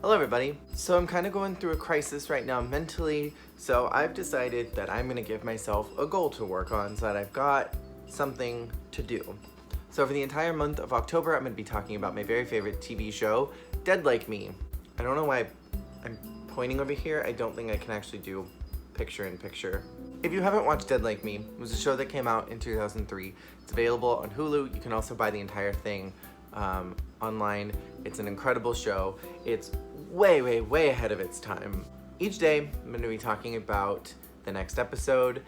Hello everybody. So I'm kind of going through a crisis right now mentally, so I've decided that I'm going to give myself a goal to work on so that I've got something to do. So for the entire month of October, I'm going to be talking about my very favorite TV show, Dead Like Me. I don't know why I'm pointing over here. I don't think I can actually do picture in picture. If you haven't watched Dead Like Me, it was a show that came out in 2003. It's available on Hulu. You can also buy the entire thing online. It's an incredible show. It's way ahead of its time. Each day, I'm going to be talking about the next episode.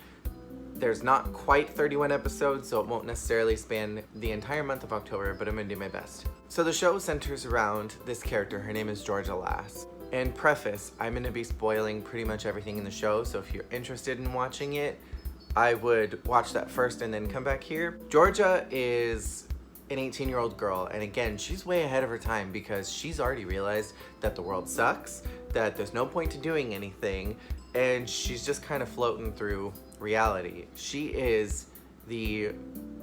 There's not quite 31 episodes, so it won't necessarily span the entire month of October, but I'm going to do my best. So the show centers around this character. Her name is Georgia Lass. And preface, I'm going to be spoiling pretty much everything in the show, so if you're interested in watching it, I would watch that first and then come back here. Georgia is an 18-year-old girl, and again, she's way ahead of her time because she's already realized that the world sucks, that there's no point to doing anything, and she's just kind of floating through reality. She is the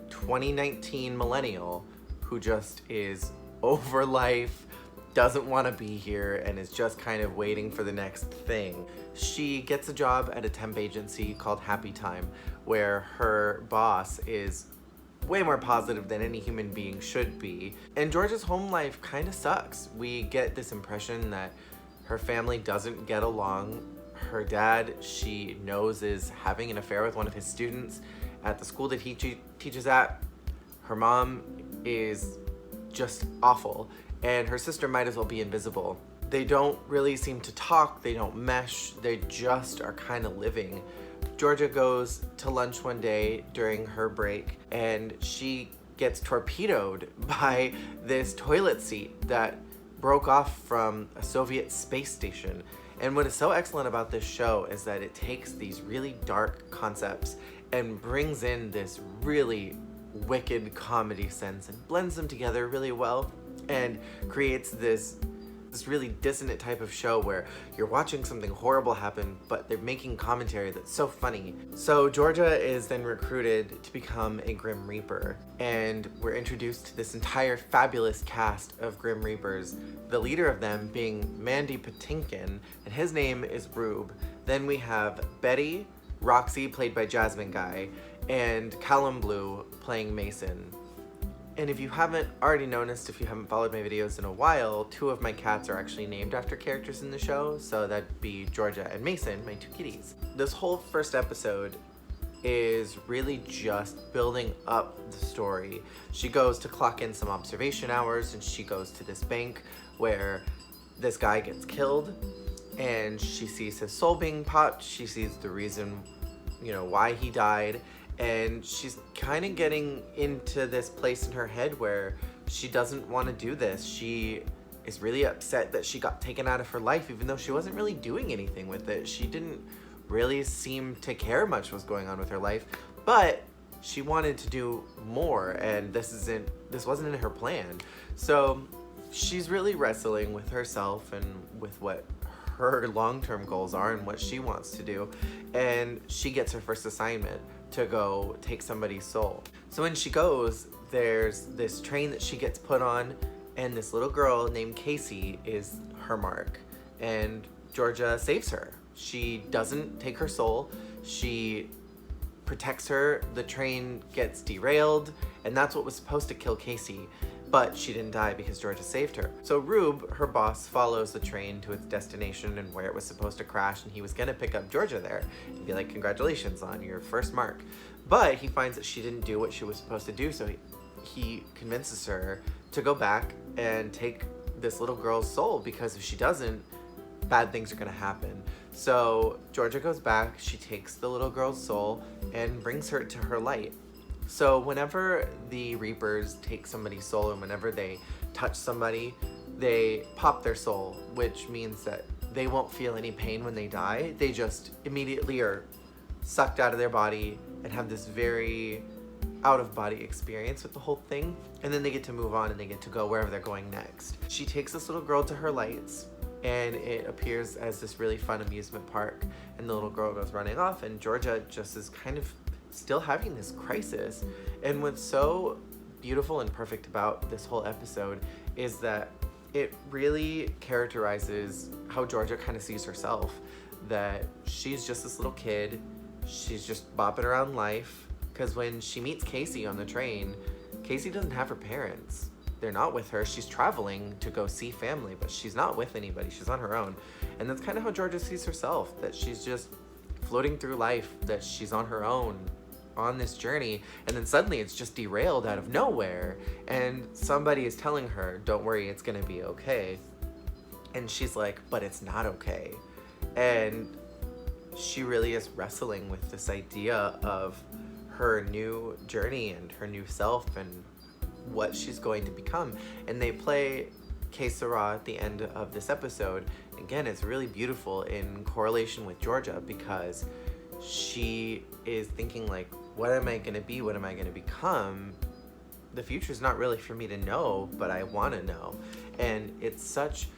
2019 millennial who just is over life, doesn't want to be here, and is just kind of waiting for the next thing. She gets a job at a temp agency called Happy Time, where her boss is way more positive than any human being should be. And Georgia's home life kind of sucks. We get this impression that her family doesn't get along. Her dad, she knows, is having an affair with one of his students at the school that he teaches at. Her mom is just awful, and her sister might as well be invisible. They don't really seem to talk, they don't mesh, they just are kind of living. Georgia goes to lunch one day during her break, and she gets torpedoed by this toilet seat that broke off from a Soviet space station. And what is so excellent about this show is that it takes these really dark concepts and brings in this really wicked comedy sense and blends them together really well and creates this really dissonant type of show where you're watching something horrible happen, but they're making commentary that's so funny. So Georgia is then recruited to become a Grim Reaper, and we're introduced to this entire fabulous cast of Grim Reapers, the leader of them being Mandy Patinkin, and his name is Rube. Then we have Betty, Roxy, played by Jasmine Guy, and Callum Blue playing Mason. And if you haven't already noticed, if you haven't followed my videos in a while, two of my cats are actually named after characters in the show, so that'd be Georgia and Mason, my two kitties. This whole first episode is really just building up the story. She goes to clock in some observation hours, and she goes to this bank where this guy gets killed, and she sees his soul being popped. She sees the reason, why he died. And she's kind of getting into this place in her head where she doesn't want to do this. She is really upset that she got taken out of her life, even though she wasn't really doing anything with it. She didn't really seem to care much what was going on with her life, but she wanted to do more, and this wasn't in her plan. So she's really wrestling with herself and with what her long-term goals are and what she wants to do. And she gets her first assignment to go take somebody's soul. So when she goes, there's this train that she gets put on, and this little girl named Casey is her mark. And Georgia saves her. She doesn't take her soul. She protects her. The train gets derailed, and that's what was supposed to kill Casey. But she didn't die because Georgia saved her. So Rube, her boss, follows the train to its destination and where it was supposed to crash, and he was gonna pick up Georgia there and be like, congratulations on your first mark. But he finds that she didn't do what she was supposed to do, so he convinces her to go back and take this little girl's soul, because if she doesn't, bad things are gonna happen. So Georgia goes back, she takes the little girl's soul and brings her to her light. So whenever the Reapers take somebody's soul and whenever they touch somebody, they pop their soul, which means that they won't feel any pain when they die. They just immediately are sucked out of their body and have this very out-of-body experience with the whole thing. And then they get to move on and they get to go wherever they're going next. She takes this little girl to her lights, and it appears as this really fun amusement park, and the little girl goes running off, and Georgia just is kind of still having this crisis. And what's so beautiful and perfect about this whole episode is that it really characterizes how Georgia kind of sees herself, that she's just this little kid, she's just bopping around life, because when she meets Casey on the train, Casey doesn't have her parents. They're not with her. She's traveling to go see family, but she's not with anybody. She's on her own. And that's kind of how Georgia sees herself, that she's just floating through life, that she's on her own on this journey, and then suddenly it's just derailed out of nowhere, and somebody is telling her, don't worry, it's gonna be okay. And she's like, but it's not okay. And she really is wrestling with this idea of her new journey and her new self and what she's going to become. And they play Que Sera at the end of this episode. Again, it's really beautiful in correlation with Georgia, because she is thinking like, what am I gonna be? What am I gonna become? The future's not really for me to know, but I wanna know. And it's such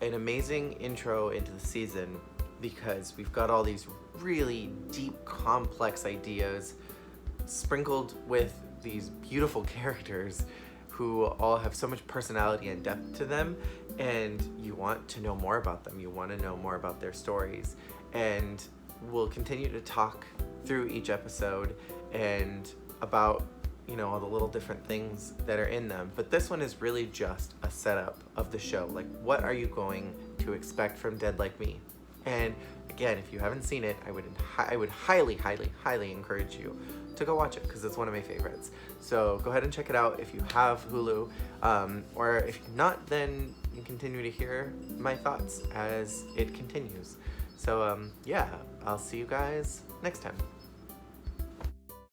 an amazing intro into the season, because we've got all these really deep, complex ideas sprinkled with these beautiful characters who all have so much personality and depth to them, and you want to know more about them. You want to know more about their stories. And we'll continue to talk through each episode and about, you know, all the little different things that are in them. But this one is really just a setup of the show. Like, what are you going to expect from Dead Like Me? And again, if you haven't seen it, I would highly, highly, highly encourage you to go watch it, because it's one of my favorites. So go ahead and check it out if you have Hulu, or if not, then you continue to hear my thoughts as it continues. So yeah, I'll see you guys next time.